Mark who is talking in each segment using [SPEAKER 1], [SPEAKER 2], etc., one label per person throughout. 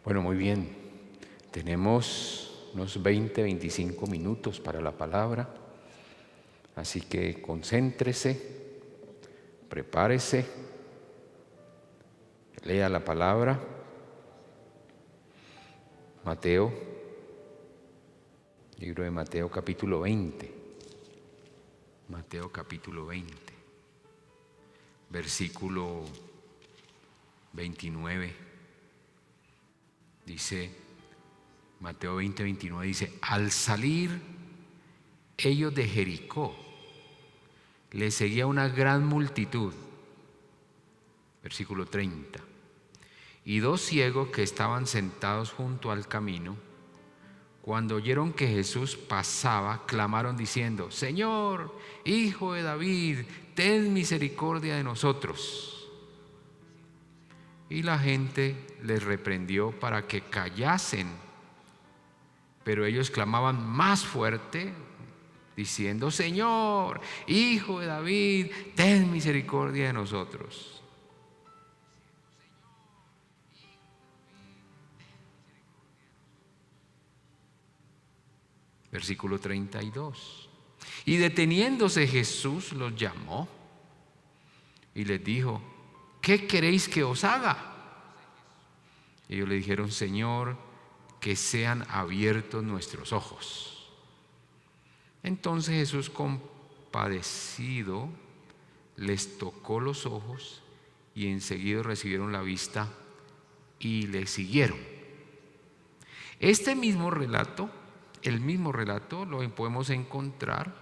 [SPEAKER 1] Bueno, muy bien. Tenemos unos 20-25 minutos para la palabra, así que concéntrese, prepárese, lea la palabra. Mateo, libro de Mateo capítulo 20. Mateo capítulo 20, versículo 29. Dice, Mateo 20, 29 dice: al salir ellos de Jericó, les seguía una gran multitud. Versículo 30. Y dos ciegos que estaban sentados junto al camino, cuando oyeron que Jesús pasaba, clamaron diciendo: Señor, Hijo de David, ten misericordia de nosotros. Y la gente les reprendió para que callasen, pero ellos clamaban más fuerte, diciendo: Señor, Hijo de David, ten misericordia de nosotros. Versículo 32. Y deteniéndose Jesús los llamó y les dijo: ¿qué queréis que os haga? Ellos le dijeron: Señor, que sean abiertos nuestros ojos. Entonces Jesús, compadecido, les tocó los ojos y enseguida recibieron la vista y le siguieron. Este mismo relato, el mismo relato lo podemos encontrar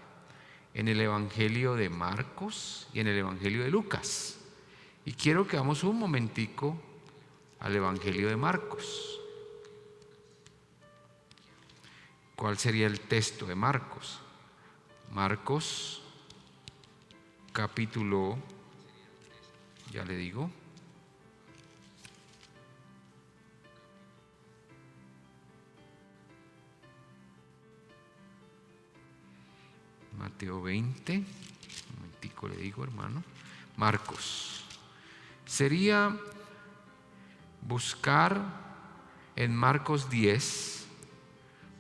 [SPEAKER 1] en el Evangelio de Marcos y en el Evangelio de Lucas. Y quiero que vamos un momentico al Evangelio de Marcos. ¿Cuál sería el texto de Marcos? Marcos capítulo, ya le digo, Mateo 20, un momentico le digo, hermano. Marcos. Sería buscar en Marcos 10,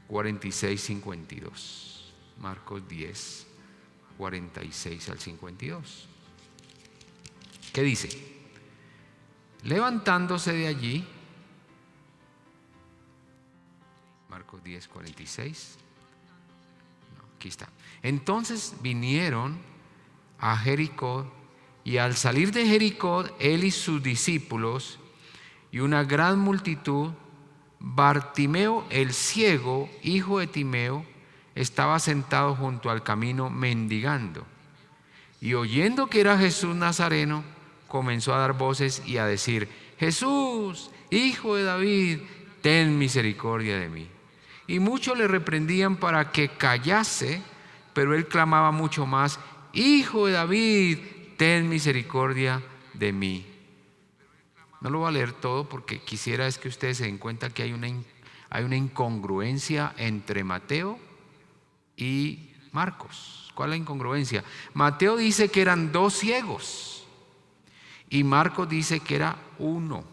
[SPEAKER 1] 46, 52. Marcos 10, 46 al 52. ¿Qué dice? Levantándose de allí, Marcos 10, 46. Aquí está. Entonces vinieron a Jericó, y al salir de Jericó, él y sus discípulos y una gran multitud, Bartimeo el ciego, hijo de Timeo, estaba sentado junto al camino mendigando. Y oyendo que era Jesús Nazareno, comenzó a dar voces y a decir: Jesús, Hijo de David, ten misericordia de mí. Y muchos le reprendían para que callase, pero él clamaba mucho más: Hijo de David, ten misericordia de mí. No lo voy a leer todo porque quisiera es que ustedes se den cuenta que hay una incongruencia entre Mateo y Marcos. ¿Cuál es la incongruencia? Mateo dice que eran dos ciegos y Marcos dice que era uno.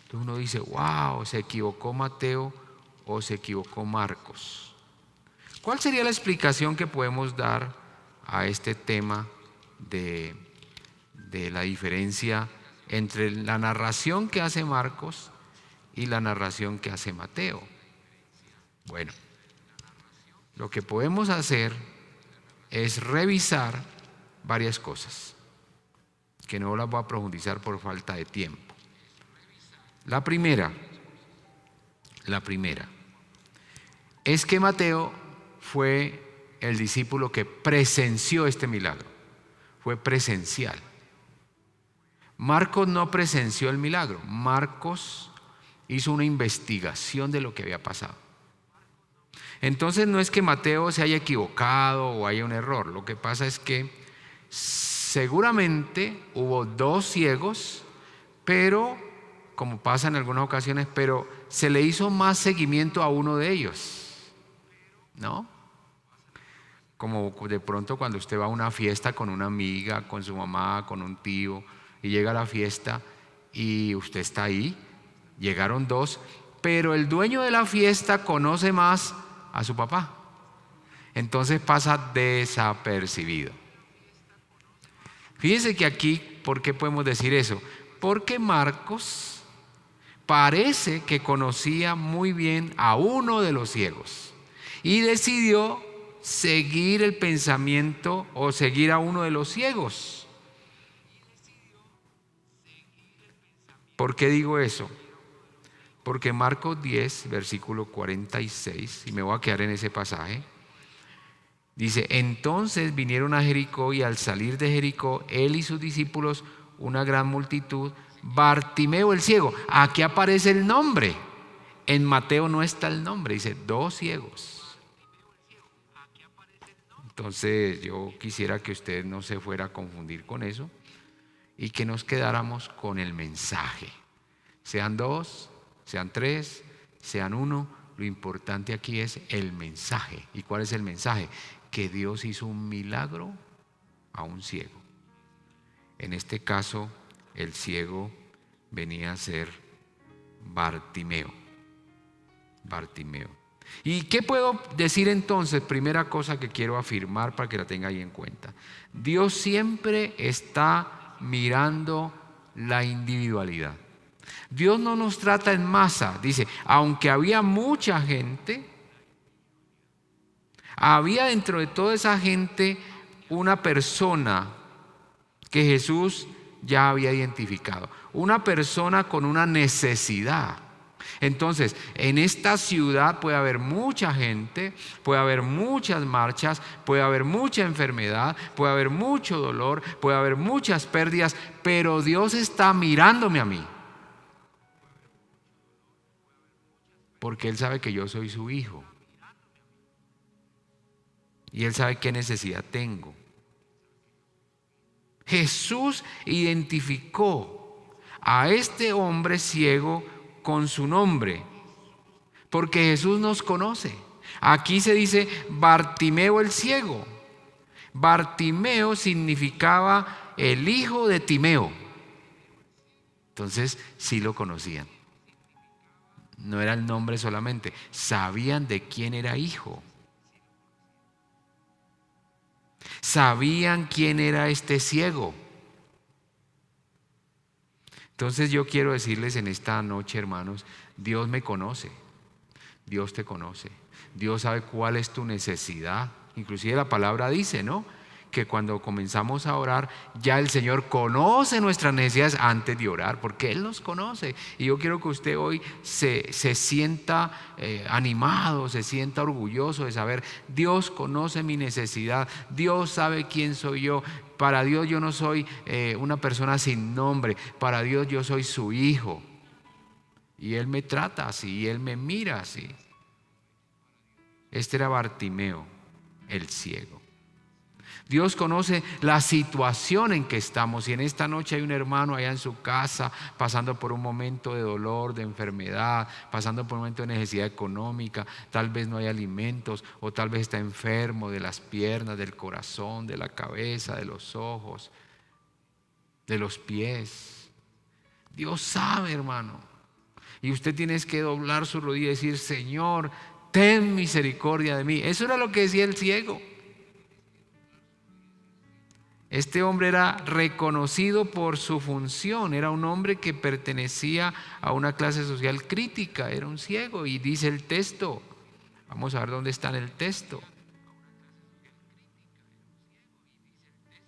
[SPEAKER 1] Entonces uno dice: wow, ¿se equivocó Mateo o se equivocó Marcos? ¿Cuál sería la explicación que podemos dar a este tema de la diferencia entre la narración que hace Marcos y la narración que hace Mateo? Bueno, lo que podemos hacer es revisar varias cosas que no las voy a profundizar por falta de tiempo. La primera es que Mateo fue el discípulo que presenció este milagro, fue presencial. Marcos no presenció el milagro. Marcos hizo una investigación de lo que había pasado. Entonces no es que Mateo se haya equivocado o haya un error. Lo que pasa es que seguramente hubo dos ciegos, pero, como pasa en algunas ocasiones, pero se le hizo más seguimiento a uno de ellos, ¿no? Como de pronto cuando usted va a una fiesta con una amiga, con su mamá, con un tío, y llega a la fiesta y usted está ahí, llegaron dos pero el dueño de la fiesta conoce más a su papá. Entonces pasa desapercibido. Fíjense que aquí, ¿por qué podemos decir eso? Porque Marcos parece que conocía muy bien a uno de los ciegos y decidió seguir el pensamiento o seguir a uno de los ciegos. ¿Por qué digo eso? Porque Marcos 10, versículo 46, y me voy a quedar en ese pasaje, dice: entonces vinieron a Jericó, y al salir de Jericó, él y sus discípulos, una gran multitud. Bartimeo el ciego, aquí aparece el nombre. En Mateo no está el nombre, dice 2 ciegos. Entonces yo quisiera que usted no se fuera a confundir con eso y que nos quedáramos con el mensaje. Sean 2, sean 3, sean 1, lo importante aquí es el mensaje. ¿Y cuál es el mensaje? Que Dios hizo un milagro a un ciego. En este caso, el ciego venía a ser Bartimeo. Bartimeo. ¿Y qué puedo decir entonces? Primera cosa que quiero afirmar para que la tenga ahí en cuenta. Dios siempre está mirando la individualidad. Dios no nos trata en masa. Dice, aunque había mucha gente, había dentro de toda esa gente una persona que Jesús ya había identificado. Una persona con una necesidad. Entonces, en esta ciudad puede haber mucha gente, puede haber muchas marchas, puede haber mucha enfermedad, puede haber mucho dolor, puede haber muchas pérdidas, pero Dios está mirándome a mí. Porque Él sabe que yo soy su hijo. Y Él sabe qué necesidad tengo. Jesús identificó a este hombre ciego con su nombre, porque Jesús nos conoce. Aquí se dice Bartimeo el ciego. Bartimeo significaba el hijo de Timeo. Entonces sí lo conocían. No era el nombre solamente, sabían de quién era hijo. Sabían quién era este ciego. Entonces yo quiero decirles en esta noche, hermanos, Dios me conoce, Dios te conoce, Dios sabe cuál es tu necesidad. Inclusive la palabra dice, ¿no?, que cuando comenzamos a orar, ya el Señor conoce nuestras necesidades antes de orar, porque Él nos conoce. Y yo quiero que usted hoy se sienta animado, se sienta orgulloso de saber, Dios conoce mi necesidad, Dios sabe quién soy yo. Para Dios yo no soy una persona sin nombre, para Dios yo soy su hijo. Y Él me trata así, y Él me mira así. Este era Bartimeo, el ciego. Dios conoce la situación en que estamos. Y en esta noche hay un hermano allá en su casa pasando por un momento de dolor, de enfermedad, pasando por un momento de necesidad económica. Tal vez no hay alimentos, o tal vez está enfermo de las piernas, del corazón, de la cabeza, de los ojos, de los pies. Dios sabe, hermano. Y usted tiene que doblar su rodilla y decir, Señor, ten misericordia de mí. Eso era lo que decía el ciego. Este hombre era reconocido por su función, era un hombre que pertenecía a una clase social crítica, era un ciego. Y dice el texto, vamos a ver dónde está en el texto.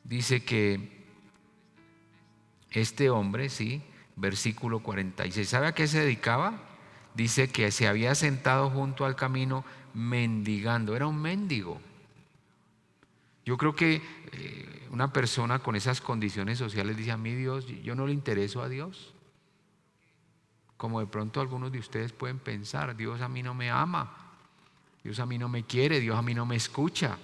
[SPEAKER 1] Dice que este hombre, sí, versículo 46, ¿sabe a qué se dedicaba? Dice que se había sentado junto al camino mendigando, era un mendigo. Yo creo que una persona con esas condiciones sociales dice, a mí Dios, yo no le intereso a Dios. Como de pronto algunos de ustedes pueden pensar, Dios a mí no me ama, Dios a mí no me quiere, Dios a mí no me escucha,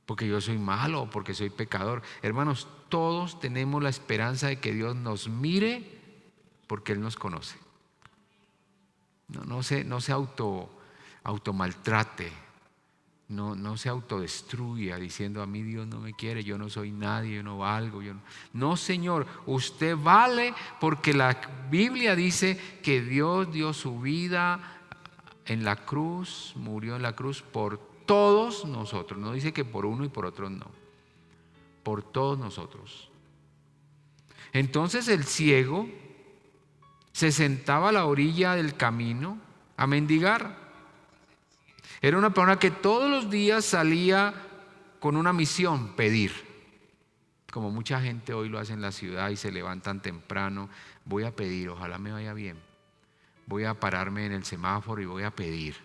[SPEAKER 1] porque yo soy malo, porque soy pecador. Hermanos, todos tenemos la esperanza de que Dios nos mire porque Él nos conoce. No se automaltrate. no se autodestruya diciendo: a mí Dios no me quiere, yo no soy nadie, yo no valgo. No, Señor, usted vale, porque la Biblia dice que Dios dio su vida en la cruz, murió en la cruz por todos nosotros. No dice que por uno y por otros no, por todos nosotros. Entonces el ciego se sentaba a la orilla del camino a mendigar. Era una persona que todos los días salía con una misión: pedir. Como mucha gente hoy lo hace en la ciudad y se levantan temprano: voy a pedir, ojalá me vaya bien. Voy a pararme en el semáforo y voy a pedir.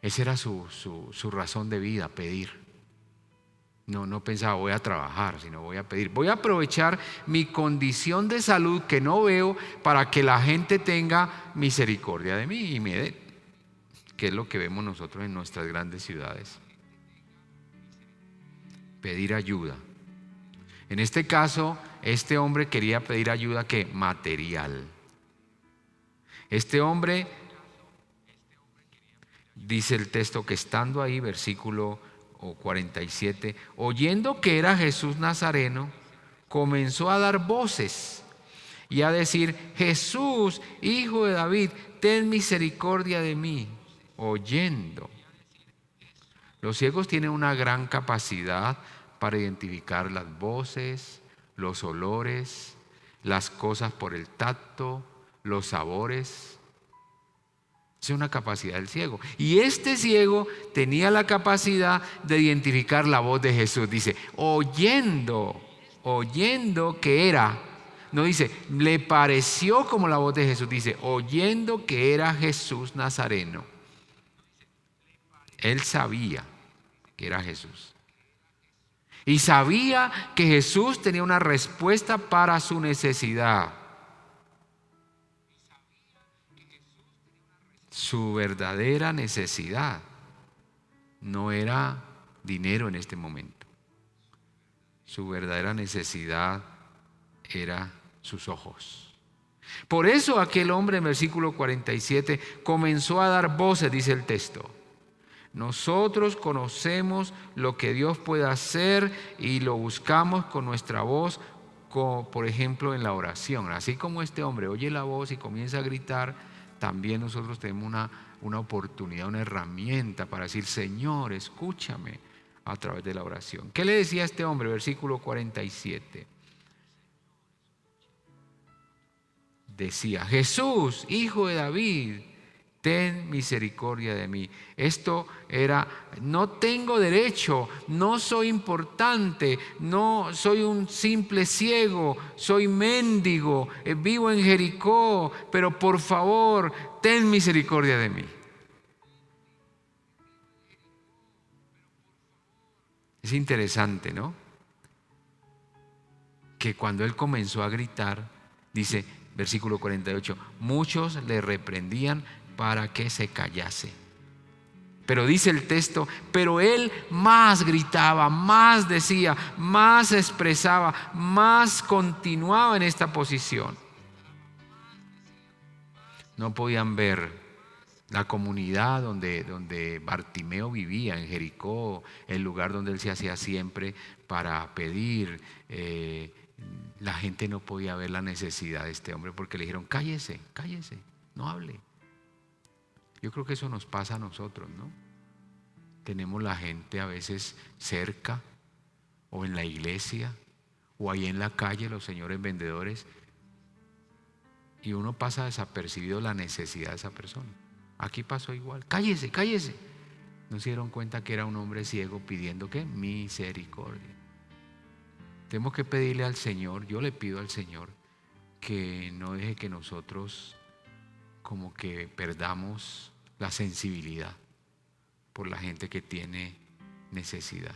[SPEAKER 1] Esa era su razón de vida, pedir. No pensaba: voy a trabajar, sino voy a pedir. Voy a aprovechar mi condición de salud que no veo para que la gente tenga misericordia de mí y me dé. Que es lo que vemos nosotros en nuestras grandes ciudades. Pedir ayuda. En este caso, este hombre quería pedir ayuda que material. Este hombre, dice el texto, que estando ahí, versículo 47, oyendo que era Jesús Nazareno, comenzó a dar voces y a decir: Jesús, hijo de David, ten misericordia de mí. Oyendo. Los ciegos tienen una gran capacidad para identificar las voces, los olores, las cosas por el tacto, los sabores. Es una capacidad del ciego. Y este ciego tenía la capacidad de identificar la voz de Jesús. Dice: oyendo que era. No dice: le pareció como la voz de Jesús. Dice: oyendo que era Jesús Nazareno. Él sabía que era Jesús. Y sabía que Jesús tenía una respuesta para su necesidad. Su verdadera necesidad no era dinero en este momento. Su verdadera necesidad era sus ojos. Por eso aquel hombre, en versículo 47, comenzó a dar voces, dice el texto. Nosotros conocemos lo que Dios puede hacer y lo buscamos con nuestra voz, por ejemplo en la oración. Así como este hombre oye la voz y comienza a gritar, también nosotros tenemos una oportunidad, una herramienta para decir: Señor, escúchame, a través de la oración. ¿Qué le decía a este hombre? Versículo 47. Decía: Jesús, hijo de David, ten misericordia de mí. Esto era: no tengo derecho, no soy importante, no soy un simple ciego, soy mendigo, vivo en Jericó, pero por favor, ten misericordia de mí. Es interesante, ¿no? Que cuando él comenzó a gritar, dice, versículo 48, muchos le reprendían para que se callase. Pero dice el texto: pero él más gritaba, más decía, más expresaba, más continuaba en esta posición. No podían ver la comunidad donde Bartimeo vivía, en Jericó, el lugar donde él se hacía siempre para pedir. La gente no podía ver la necesidad de este hombre porque le dijeron: cállese, cállese, no hable. Yo creo que eso nos pasa a nosotros, ¿no? Tenemos la gente a veces cerca, o en la iglesia, o ahí en la calle, los señores vendedores, y uno pasa desapercibido la necesidad de esa persona. Aquí pasó igual: cállese, cállese. No se dieron cuenta que era un hombre ciego pidiendo ¿qué? Misericordia. Tenemos que pedirle al Señor, yo le pido al Señor que no deje que nosotros como que perdamos la sensibilidad por la gente que tiene necesidad.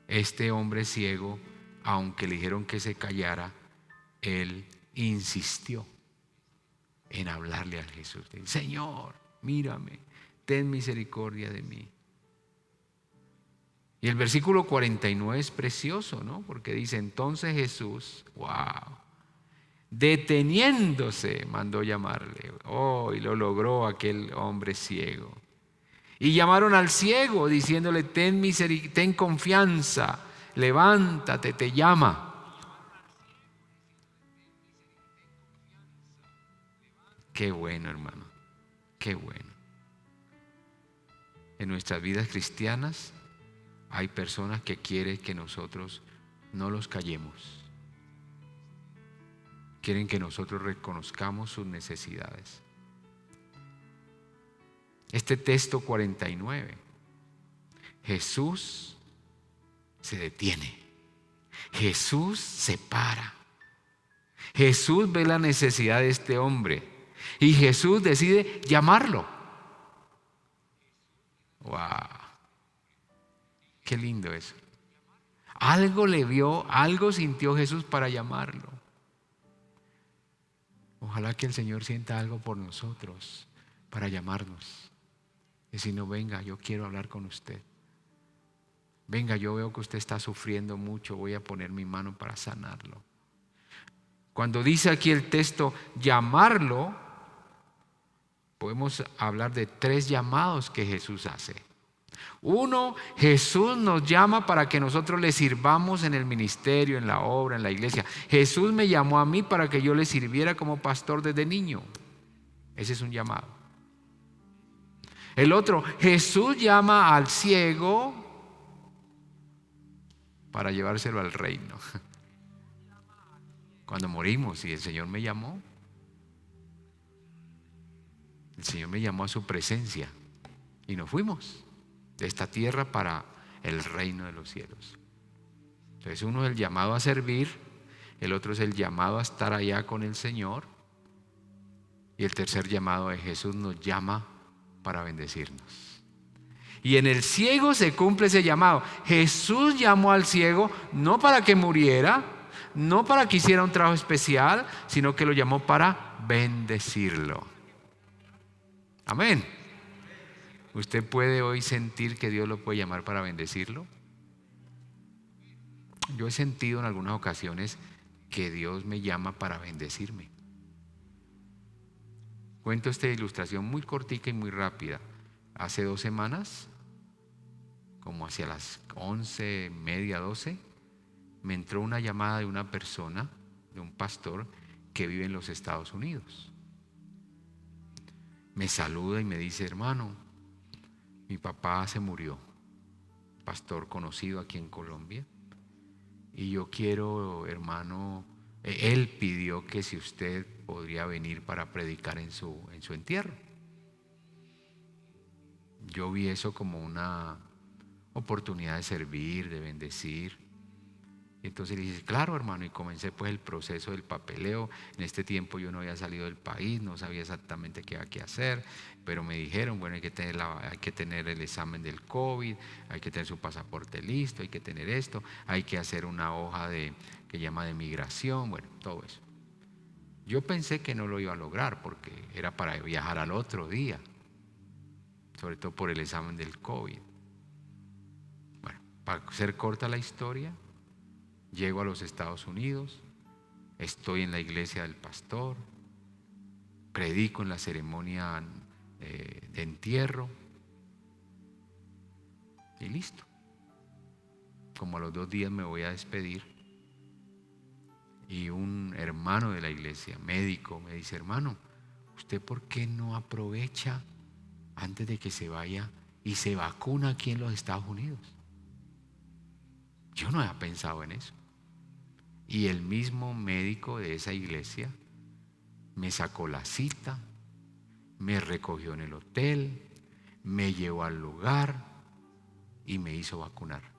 [SPEAKER 1] Este hombre ciego, aunque le dijeron que se callara, él insistió en hablarle a Jesús. Señor, mírame, ten misericordia de mí. Y el versículo 49 es precioso, ¿no? Porque dice: entonces Jesús, wow, Deteniéndose, mandó llamarle. Y lo logró aquel hombre ciego. Y llamaron al ciego diciéndole: ten confianza, levántate, te llama. Qué bueno, hermano, qué bueno. En nuestras vidas cristianas hay personas que quieren que nosotros no los callemos. Quieren que nosotros reconozcamos sus necesidades. Este texto 49, Jesús se detiene. Jesús se para. Jesús ve la necesidad de este hombre y Jesús decide llamarlo. ¡Wow! Qué lindo eso. Algo le vio, algo sintió Jesús para llamarlo. Ojalá que el Señor sienta algo por nosotros para llamarnos. Decirnos: venga, yo quiero hablar con usted. Venga, yo veo que usted está sufriendo mucho, voy a poner mi mano para sanarlo. Cuando dice aquí el texto llamarlo, podemos hablar de 3 llamados que Jesús hace. Uno, Jesús nos llama para que nosotros le sirvamos en el ministerio, en la obra, en la iglesia. Jesús me llamó a mí para que yo le sirviera como pastor desde niño. Ese es un llamado. El otro, Jesús llama al ciego para llevárselo al reino. Cuando morimos, y el Señor me llamó, el Señor me llamó a su presencia y nos fuimos de esta tierra para el reino de los cielos. Entonces, uno es el llamado a servir, el otro es el llamado a estar allá con el Señor, y el tercer llamado es: Jesús nos llama para bendecirnos. Y en el ciego se cumple ese llamado. Jesús llamó al ciego no para que muriera, no para que hiciera un trabajo especial, sino que lo llamó para bendecirlo. Amén. ¿Usted puede hoy sentir que Dios lo puede llamar para bendecirlo? Yo he sentido en algunas ocasiones que Dios me llama para bendecirme. Cuento esta ilustración muy cortica y muy rápida. Hace 2 semanas, como hacia las 11:30, 12, me entró una llamada de una persona, de un pastor que vive en los Estados Unidos. Me saluda y me dice: hermano, mi papá se murió, pastor conocido aquí en Colombia, y yo quiero, hermano, él pidió que si usted podría venir para predicar en su entierro. Yo vi eso como una oportunidad de servir, de bendecir. Entonces le dije: claro, hermano, y comencé pues el proceso del papeleo. En este tiempo yo no había salido del país, no sabía exactamente qué había que hacer, pero me dijeron: bueno, hay que tener el examen del COVID, hay que tener su pasaporte listo, hay que tener esto, hay que hacer una hoja que llama de migración, bueno, todo eso. Yo pensé que no lo iba a lograr porque era para viajar al otro día, sobre todo por el examen del COVID. Bueno, para ser corta la historia, llego a los Estados Unidos, estoy en la iglesia del pastor, predico en la ceremonia de entierro y listo. Como a los 2 días me voy a despedir y un hermano de la iglesia, médico, me dice: hermano, ¿usted por qué no aprovecha antes de que se vaya y se vacuna aquí en los Estados Unidos? Yo no había pensado en eso. Y el mismo médico de esa iglesia me sacó la cita, me recogió en el hotel, me llevó al lugar y me hizo vacunar.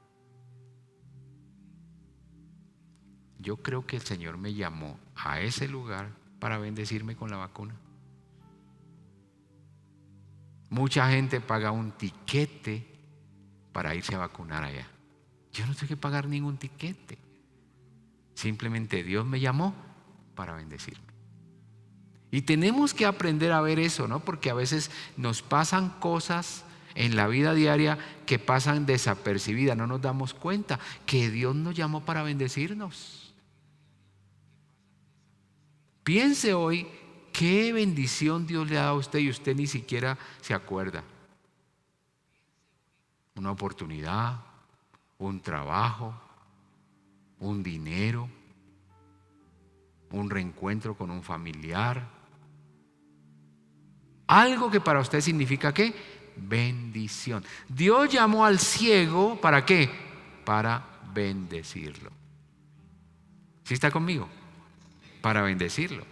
[SPEAKER 1] Yo creo que el Señor me llamó a ese lugar para bendecirme con la vacuna. Mucha gente paga un tiquete para irse a vacunar allá. Yo no tengo que pagar ningún tiquete. Simplemente Dios me llamó para bendecirme. Y tenemos que aprender a ver eso, ¿no? Porque a veces nos pasan cosas en la vida diaria que pasan desapercibidas. No nos damos cuenta que Dios nos llamó para bendecirnos. Piense hoy qué bendición Dios le ha dado a usted y usted ni siquiera se acuerda. Una oportunidad, un trabajo, un dinero, un reencuentro con un familiar. Algo que para usted significa ¿qué? Bendición. Dios llamó al ciego, ¿para qué? Para bendecirlo. ¿Sí está conmigo? Para bendecirlo.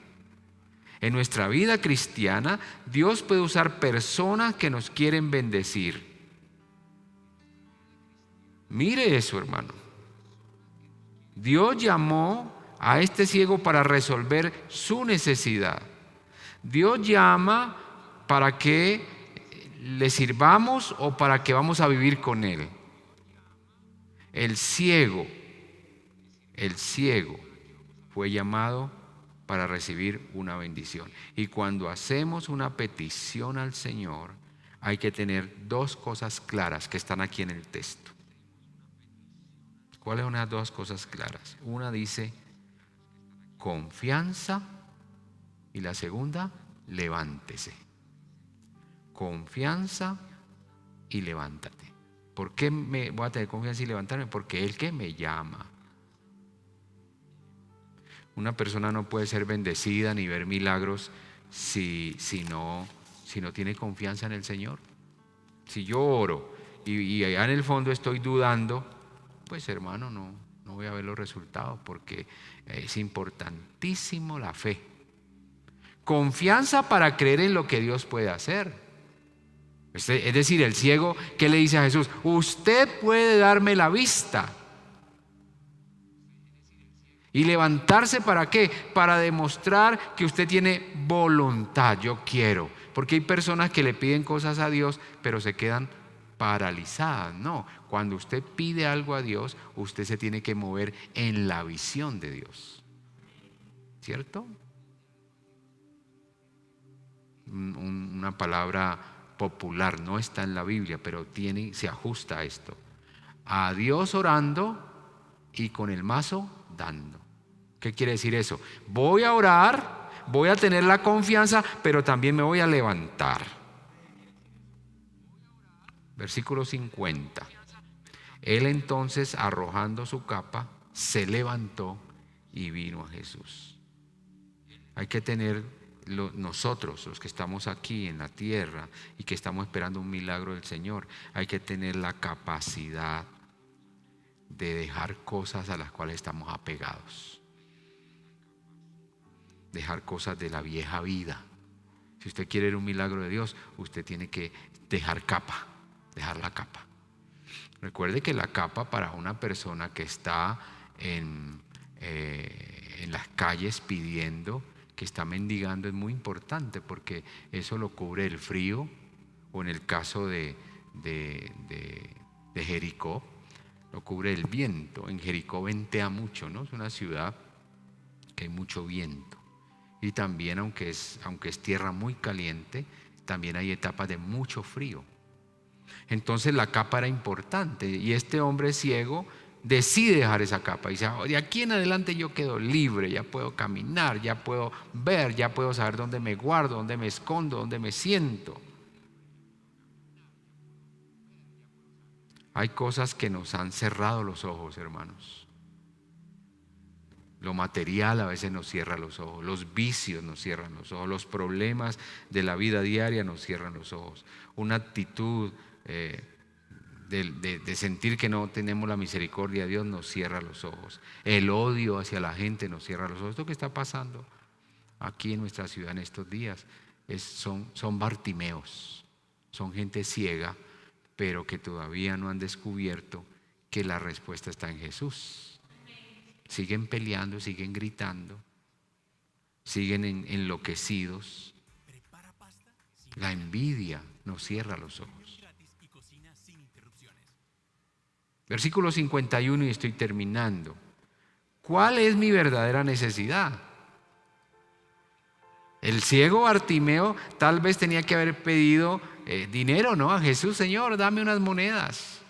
[SPEAKER 1] En nuestra vida cristiana, Dios puede usar personas que nos quieren bendecir. Mire eso, hermano. Dios llamó a este ciego para resolver su necesidad. Dios llama para que le sirvamos o para que vamos a vivir con Él. El ciego fue llamado para recibir una bendición. Y cuando hacemos una petición al Señor, hay que tener dos cosas claras que están aquí en el texto. ¿Cuáles son las dos cosas claras? Una dice confianza y la segunda, levántese. Confianza y levántate. ¿Por qué me voy a tener confianza y levantarme? Porque Él que me llama. Una persona no puede ser bendecida ni ver milagros si no tiene confianza en el Señor. Si yo oro y allá en el fondo estoy dudando, pues hermano, no voy a ver los resultados, porque es importantísimo la fe. Confianza para creer en lo que Dios puede hacer. Es decir, el ciego, ¿qué le dice a Jesús? Usted puede darme la vista. Y levantarse, ¿para qué? Para demostrar que usted tiene voluntad. Yo quiero. Porque hay personas que le piden cosas a Dios, pero se quedan paralizadas. No, cuando usted pide algo a Dios, usted se tiene que mover en la visión de Dios. ¿Cierto? Una palabra popular, no está en la Biblia, pero se ajusta a esto. A Dios orando y con el mazo dando. ¿Qué quiere decir eso? Voy a orar, voy a tener la confianza, pero también me voy a levantar. Versículo 50. Él entonces, arrojando su capa, se levantó y vino a Jesús. Hay que tener nosotros, los que estamos aquí en la tierra y que estamos esperando un milagro del Señor, hay que tener la capacidad de dejar cosas a las cuales estamos apegados. Dejar cosas de la vieja vida. Si usted quiere un milagro de Dios, usted tiene que dejar la capa. Recuerde que la capa para una persona que está en las calles pidiendo, que está mendigando, es muy importante, porque eso lo cubre el frío, o en el caso de Jericó, lo cubre el viento. En Jericó ventea mucho, ¿no? Es una ciudad que hay mucho viento. Y también, aunque es tierra muy caliente, también hay etapas de mucho frío. Entonces la capa era importante, y este hombre ciego decide dejar esa capa y dice: de aquí en adelante yo quedo libre, ya puedo caminar, ya puedo ver, ya puedo saber dónde me guardo, dónde me escondo, dónde me siento. Hay cosas que nos han cerrado los ojos, hermanos. Lo material a veces nos cierra los ojos, los vicios nos cierran los ojos, los problemas de la vida diaria nos cierran los ojos. Una actitud de sentir que no tenemos la misericordia de Dios nos cierra los ojos. El odio hacia la gente nos cierra los ojos. Esto que está pasando aquí en nuestra ciudad en estos días son Bartimeos, son gente ciega, pero que todavía no han descubierto que la respuesta está en Jesús. Siguen peleando, siguen gritando, siguen enloquecidos. La envidia nos cierra los ojos. Versículo 51, y estoy terminando. ¿Cuál es mi verdadera necesidad? El ciego Bartimeo tal vez tenía que haber pedido dinero, ¿no? A Jesús: Señor, dame unas monedas.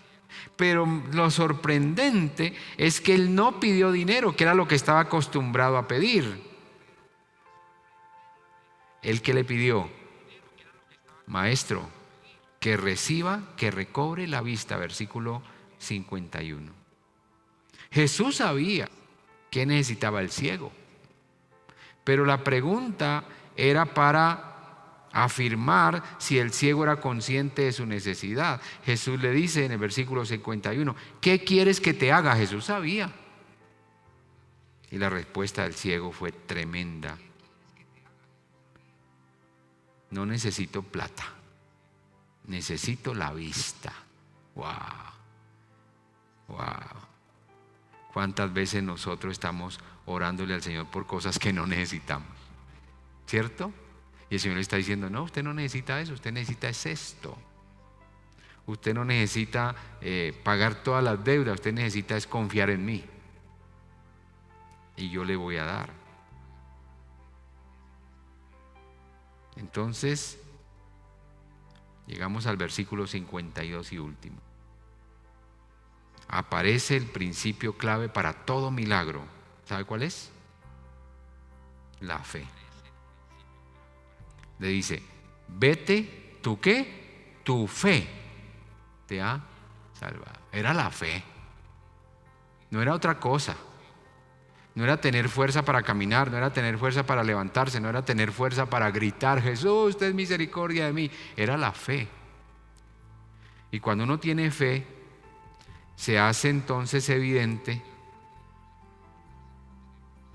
[SPEAKER 1] Pero lo sorprendente es que él no pidió dinero, que era lo que estaba acostumbrado a pedir. ¿El que le pidió? Maestro, que reciba, que recobre la vista, versículo 51. Jesús sabía que necesitaba el ciego, pero la pregunta era para afirmar si el ciego era consciente de su necesidad. Jesús le dice en el versículo 51, ¿qué quieres que te haga? Jesús sabía. Y la respuesta del ciego fue tremenda. No necesito plata, necesito la vista. Wow, wow. ¿Cuántas veces nosotros estamos orándole al Señor por cosas que no necesitamos? ¿Cierto? Y el Señor le está diciendo, no, usted no necesita eso, usted necesita es esto. Usted no necesita pagar todas las deudas, usted necesita es confiar en mí. Y yo le voy a dar. Entonces, llegamos al versículo 52 y último. Aparece el principio clave para todo milagro. ¿Sabe cuál es? La fe. Le dice, vete, ¿tú qué? Tu fe te ha salvado. Era la fe. No era otra cosa. No era tener fuerza para caminar, no era tener fuerza para levantarse, no era tener fuerza para gritar, Jesús, ten misericordia de mí. Era la fe. Y cuando uno tiene fe, se hace entonces evidente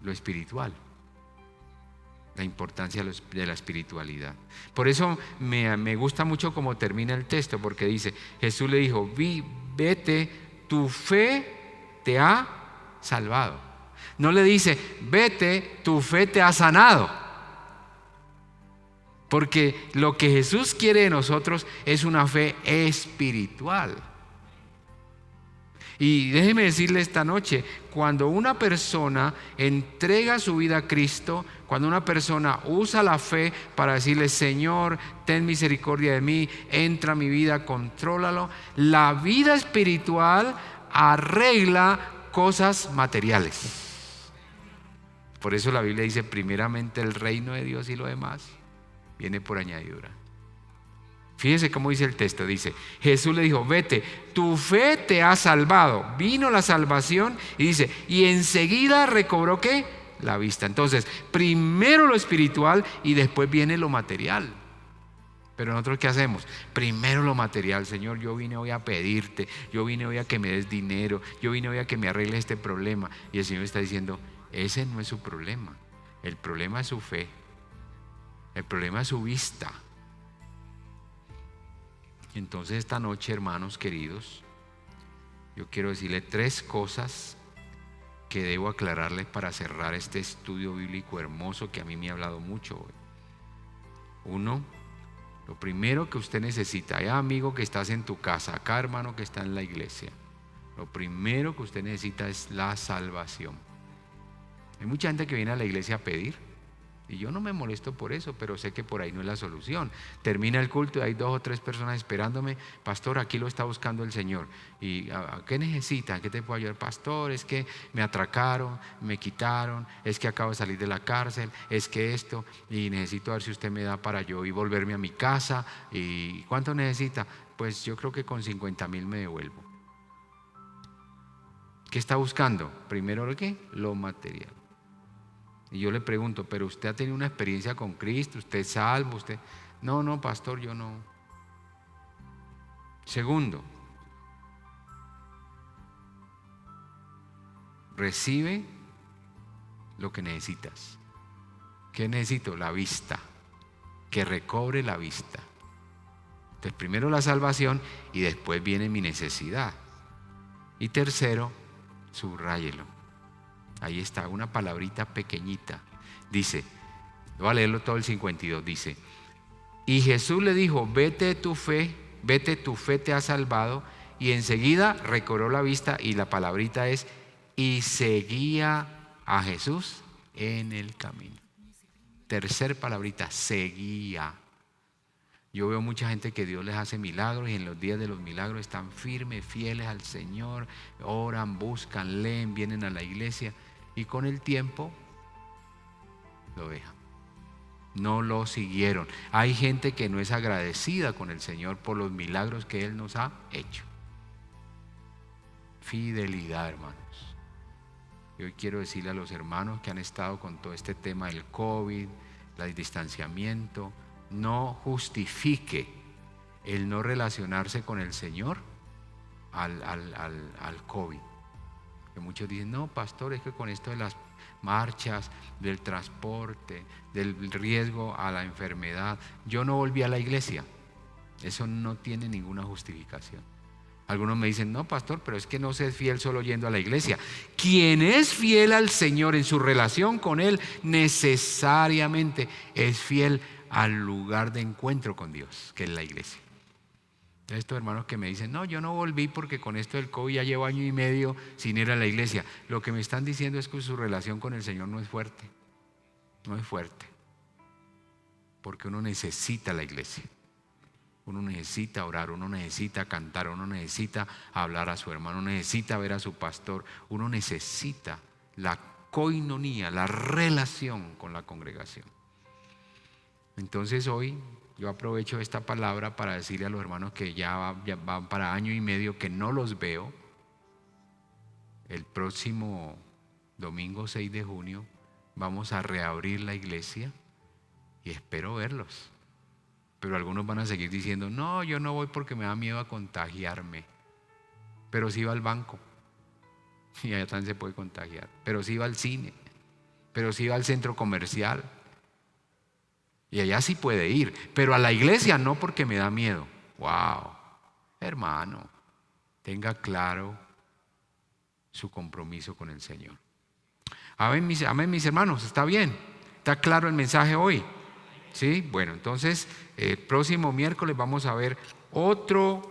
[SPEAKER 1] lo espiritual, la importancia de la espiritualidad. Por eso me gusta mucho cómo termina el texto, porque dice, Jesús le dijo, vete, tu fe te ha salvado. No le dice, vete, tu fe te ha sanado. Porque lo que Jesús quiere de nosotros es una fe espiritual. Y déjeme decirle esta noche, cuando una persona entrega su vida a Cristo, cuando una persona usa la fe para decirle, Señor, ten misericordia de mí, entra a mi vida, contrólalo, la vida espiritual arregla cosas materiales. Por eso la Biblia dice, primeramente el reino de Dios y lo demás viene por añadidura. Fíjense cómo dice el texto, dice, Jesús le dijo, vete, tu fe te ha salvado. Vino la salvación y dice, y enseguida recobró ¿qué? La vista. Entonces, primero lo espiritual y después viene lo material. Pero nosotros ¿qué hacemos? Primero lo material. Señor, yo vine hoy a pedirte, yo vine hoy a que me des dinero, yo vine hoy a que me arregles este problema. Y el Señor está diciendo, ese no es su problema. El problema es su fe. El problema es su vista. Entonces esta noche, hermanos queridos, yo quiero decirle 3 cosas que debo aclararles para cerrar este estudio bíblico hermoso que a mí me ha hablado mucho hoy. 1, lo primero que usted necesita, amigo que estás en tu casa, acá hermano que está en la iglesia, lo primero que usted necesita es la salvación. Hay mucha gente que viene a la iglesia a pedir. Y yo no me molesto por eso, pero sé que por ahí no es la solución. Termina el culto y hay 2 o 3 personas esperándome. Pastor, aquí lo está buscando el Señor. ¿Y qué necesitan? ¿Qué te puedo ayudar? Pastor, es que me atracaron, me quitaron, es que acabo de salir de la cárcel, es que esto, y necesito ver si usted me da para yo y volverme a mi casa. ¿Y cuánto necesita? Pues yo creo que con 50,000 me devuelvo. ¿Qué está buscando? Primero, ¿qué? Lo material. Y yo le pregunto, ¿pero usted ha tenido una experiencia con Cristo? ¿Usted es salvo? ¿Usted? No, pastor, yo no. Segundo, recibe lo que necesitas. ¿Qué necesito? La vista. Que recobre la vista. Entonces, primero la salvación y después viene mi necesidad. Y tercero, subráyelo. Ahí está, una palabrita pequeñita. Dice, voy a leerlo todo el 52. Dice, y Jesús le dijo, vete, tu fe te ha salvado. Y enseguida recobró la vista y la palabrita es, y seguía a Jesús en el camino. Tercer palabrita, seguía. Yo veo mucha gente que Dios les hace milagros y en los días de los milagros están firmes, fieles al Señor, oran, buscan, leen, vienen a la iglesia y con el tiempo lo dejan. No lo siguieron. Hay gente que no es agradecida con el Señor por los milagros que Él nos ha hecho. Fidelidad, hermanos. Y hoy quiero decirle a los hermanos que han estado con todo este tema del COVID, el distanciamiento, no justifique el no relacionarse con el Señor al COVID. Que muchos dicen, no, pastor, es que con esto de las marchas, del transporte, del riesgo a la enfermedad, yo no volví a la iglesia. Eso no tiene ninguna justificación. Algunos me dicen, no, pastor, pero es que no se es fiel solo yendo a la iglesia. Quien es fiel al Señor en su relación con Él, necesariamente es fiel al lugar de encuentro con Dios, que es la iglesia. Estos hermanos que me dicen, no, yo no volví porque con esto del COVID ya llevo año y medio sin ir a la iglesia. Lo que me están diciendo es que su relación con el Señor no es fuerte. No es fuerte. Porque uno necesita la iglesia. Uno necesita orar, uno necesita cantar, uno necesita hablar a su hermano, uno necesita ver a su pastor, uno necesita la coinonía, la relación con la congregación. Entonces hoy yo aprovecho esta palabra para decirle a los hermanos que ya van para año y medio que no los veo. El próximo domingo 6 de junio vamos a reabrir la iglesia y espero verlos. Pero algunos van a seguir diciendo, no, yo no voy porque me da miedo a contagiarme. Pero sí va al banco y allá también se puede contagiar. Pero sí va al cine, pero sí va al centro comercial. Y allá sí puede ir, pero a la iglesia no porque me da miedo. Wow, hermano, tenga claro su compromiso con el Señor. Amén, mis hermanos, ¿está bien? ¿Está claro el mensaje hoy? Sí, bueno, entonces el próximo miércoles vamos a ver otro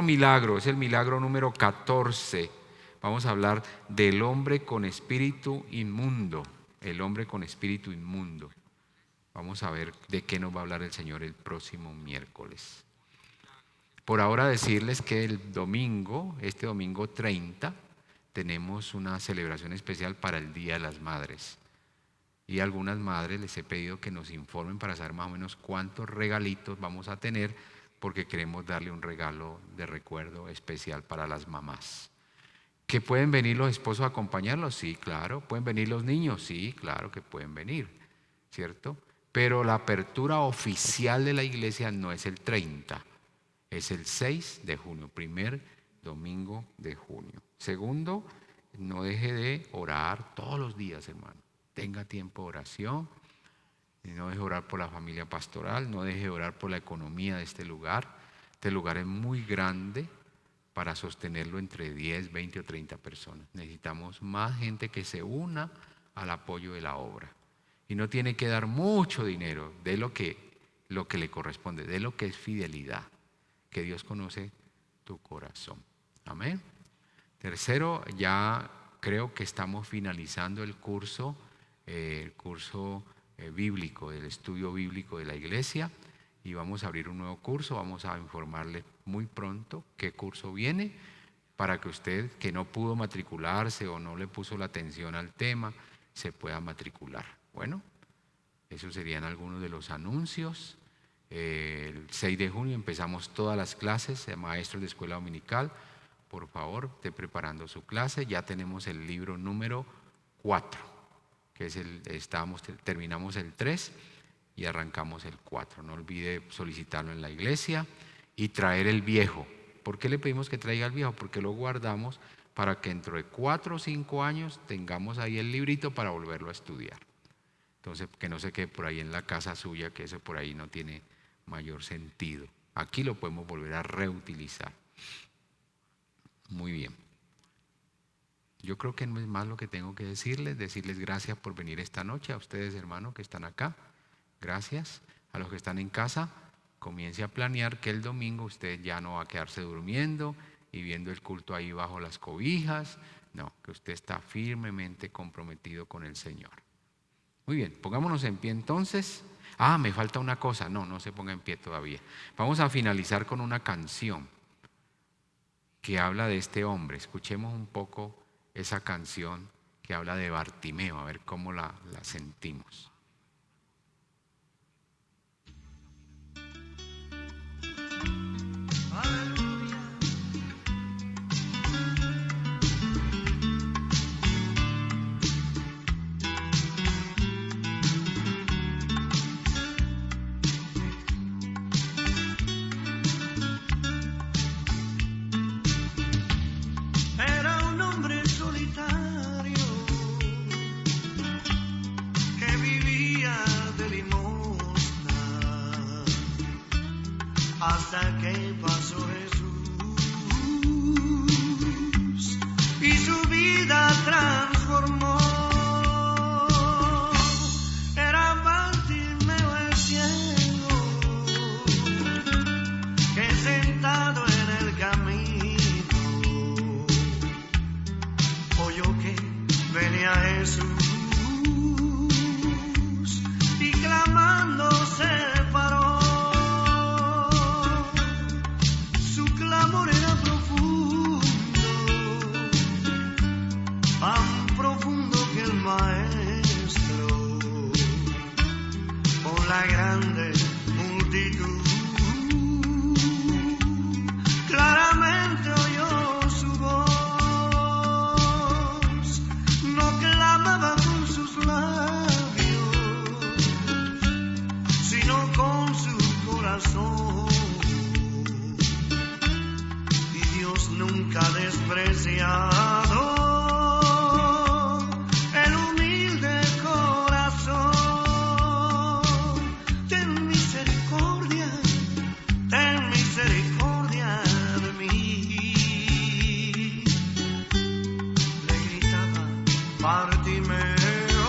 [SPEAKER 1] milagro, es el milagro número 14. Vamos a hablar del hombre con espíritu inmundo, el hombre con espíritu inmundo. Vamos a ver de qué nos va a hablar el Señor el próximo miércoles. Por ahora decirles que el domingo, este domingo 30, tenemos una celebración especial para el Día de las Madres. Y a algunas madres les he pedido que nos informen para saber más o menos cuántos regalitos vamos a tener, porque queremos darle un regalo de recuerdo especial para las mamás. ¿Que pueden venir los esposos a acompañarlos? Sí, claro. ¿Pueden venir los niños? Sí, claro que pueden venir, ¿cierto? Pero la apertura oficial de la iglesia no es el 30, es el 6 de junio, primer domingo de junio. Segundo, no deje de orar todos los días, hermano. Tenga tiempo de oración, no deje de orar por la familia pastoral, no deje de orar por la economía de este lugar. Este lugar es muy grande para sostenerlo entre 10, 20 o 30 personas. Necesitamos más gente que se una al apoyo de la obra. Y no tiene que dar mucho dinero de lo que le corresponde, de lo que es fidelidad, que Dios conoce tu corazón. Amén. Tercero, ya creo que estamos finalizando el curso bíblico, del estudio bíblico de la iglesia, y vamos a abrir un nuevo curso. Vamos a informarle muy pronto qué curso viene, para que usted que no pudo matricularse o no le puso la atención al tema, se pueda matricular. Bueno, esos serían algunos de los anuncios. El 6 de junio empezamos todas las clases de maestros de escuela dominical. Por favor, esté preparando su clase. Ya tenemos el libro número 4, que es terminamos el 3 y arrancamos el 4. No olvide solicitarlo en la iglesia y traer el viejo. ¿Por qué le pedimos que traiga el viejo? Porque lo guardamos para que dentro de 4 o 5 años tengamos ahí el librito para volverlo a estudiar. Entonces, que no se quede por ahí en la casa suya, que eso por ahí no tiene mayor sentido. Aquí lo podemos volver a reutilizar. Muy bien. Yo creo que no es más lo que tengo que decirles gracias por venir esta noche, a ustedes hermanos que están acá, gracias. A los que están en casa, comience a planear que el domingo usted ya no va a quedarse durmiendo y viendo el culto ahí bajo las cobijas, no, que usted está firmemente comprometido con el Señor. Muy bien, pongámonos en pie entonces. Me falta una cosa, no se ponga en pie todavía. Vamos a finalizar con una canción que habla de este hombre. Escuchemos un poco esa canción que habla de Bartimeo, a ver cómo la sentimos.
[SPEAKER 2] hasta que pasó Jesús y su vida transformó. Era Bartimeo el ciego, que sentado en el camino oyó que venía Jesús y clamando se paró. Su clamor era profundo, tan profundo que el maestro, con la grande multitud, claramente oyó su voz. No clamaba con sus labios, sino con su corazón. Y Dios nunca ha despreciado el humilde corazón. Ten misericordia de mí, le gritaba Bartimeo,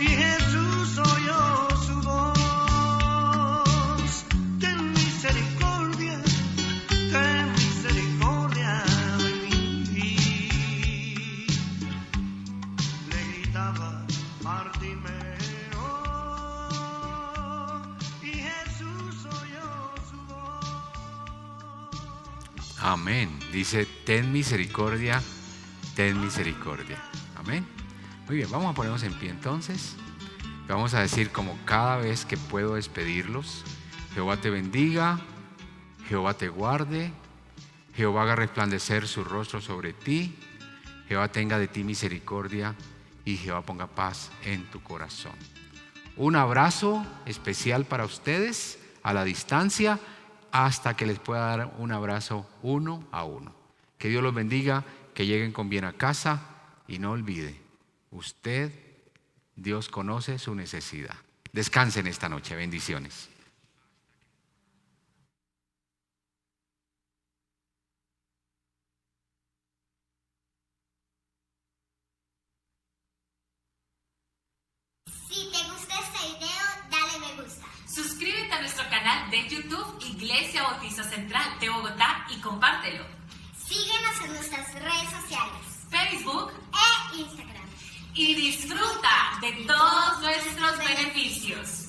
[SPEAKER 2] y Jesús oyó su voz. Ten misericordia de mí, le gritaba Bartimeo, y Jesús oyó su voz.
[SPEAKER 1] Amén. Dice, ten misericordia, ten misericordia. Amén. Muy bien, vamos a ponernos en pie entonces. Vamos a decir como cada vez que puedo despedirlos: Jehová te bendiga, Jehová te guarde, Jehová haga resplandecer su rostro sobre ti, Jehová tenga de ti misericordia y Jehová ponga paz en tu corazón. Un abrazo especial para ustedes a la distancia, hasta que les pueda dar un abrazo uno a uno. Que Dios los bendiga, que lleguen con bien a casa y no olvide, usted, Dios conoce su necesidad. Descansen esta noche. Bendiciones.
[SPEAKER 3] Si te gustó este video, dale me gusta.
[SPEAKER 4] Suscríbete a nuestro canal de YouTube Iglesia Bautista Central de Bogotá y compártelo.
[SPEAKER 3] Síguenos en nuestras redes sociales,
[SPEAKER 4] Facebook
[SPEAKER 3] e Instagram.
[SPEAKER 4] y disfruta de todos nuestros beneficios.